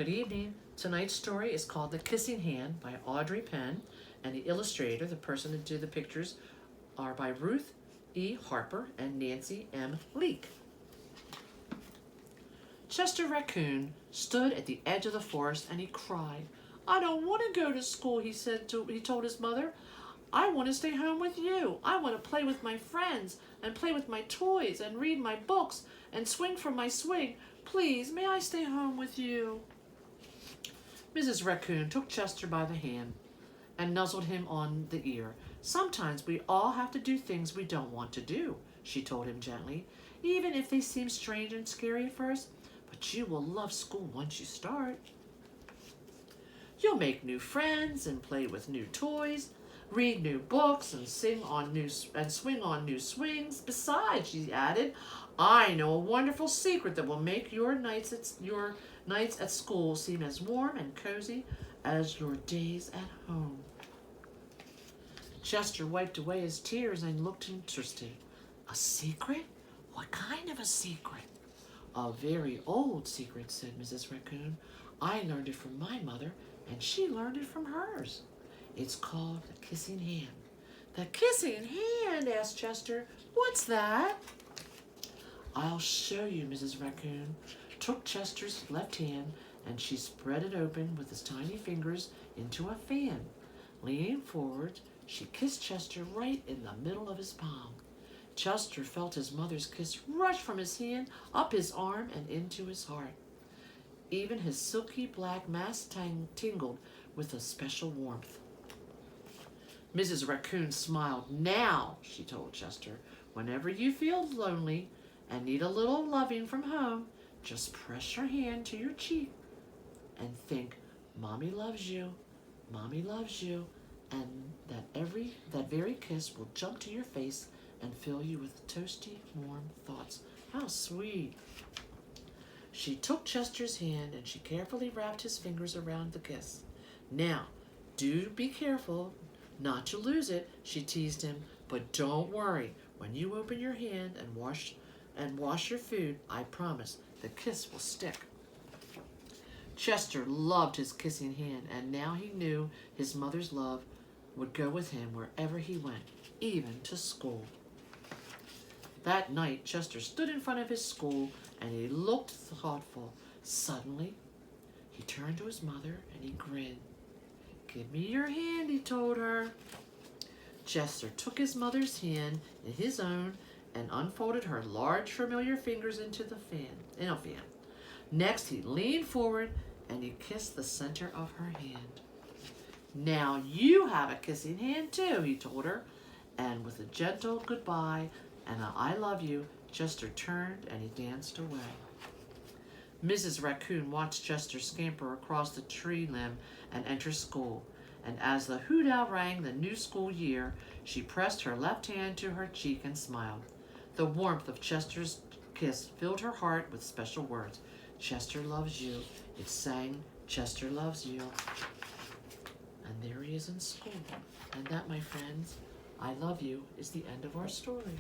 Good evening. Tonight's story is called The Kissing Hand by Audrey Penn, and the illustrator, the person that did the pictures, are by Ruth E. Harper and Nancy M. Leake. Chester Raccoon stood at the edge of the forest and he cried. "I don't want to go to school," he told his mother. "I want to stay home with you. I want to play with my friends and play with my toys and read my books and swing from my swing. Please, may I stay home with you?" Mrs. Raccoon took Chester by the hand and nuzzled him on the ear. "Sometimes we all have to do things we don't want to do," she told him gently, "even if they seem strange and scary at first. But you will love school once you start. You'll make new friends and play with new toys, read new books and swing on new swings. Besides," she added, "I know a wonderful secret that will make your nights at school seem as warm and cozy as your days at home." Chester wiped away his tears and looked interested. "A secret? What kind of a secret?" "A very old secret," said Mrs. Raccoon. "I learned it from my mother, and she learned it from hers. It's called the kissing hand." "The kissing hand?" asked Chester. "What's that?" "I'll show you." Mrs. Raccoon took Chester's left hand and she spread it open with his tiny fingers into a fan. Leaning forward, she kissed Chester right in the middle of his palm. Chester felt his mother's kiss rush from his hand up his arm and into his heart. Even his silky black mask tingled with a special warmth. Mrs. Raccoon smiled. "Now," she told Chester, "whenever you feel lonely and need a little loving from home, just press your hand to your cheek and think, 'Mommy loves you, Mommy loves you,' and that very kiss will jump to your face and fill you with toasty, warm thoughts." How sweet. She took Chester's hand and she carefully wrapped his fingers around the kiss. "Now, do be careful not to lose it," she teased him. "But don't worry. When you open your hand and wash your food, I promise the kiss will stick." Chester loved his kissing hand, and now he knew his mother's love would go with him wherever he went, even to school. That night, Chester stood in front of his school and he looked thoughtful. Suddenly, he turned to his mother and he grinned. "Give me your hand," he told her. Chester took his mother's hand in his own and unfolded her large, familiar fingers in a fan. Next, he leaned forward and he kissed the center of her hand. "Now you have a kissing hand too," he told her. And with a gentle goodbye and a "I love you," Chester turned and he danced away. Mrs. Raccoon watched Chester scamper across the tree limb and enter school, and as the hoot owl rang the new school year, she pressed her left hand to her cheek and smiled. The warmth of Chester's kiss filled her heart with special words. "Chester loves you." It sang, "Chester loves you." And there he is in school. And that, my friends, "I love you," is the end of our story.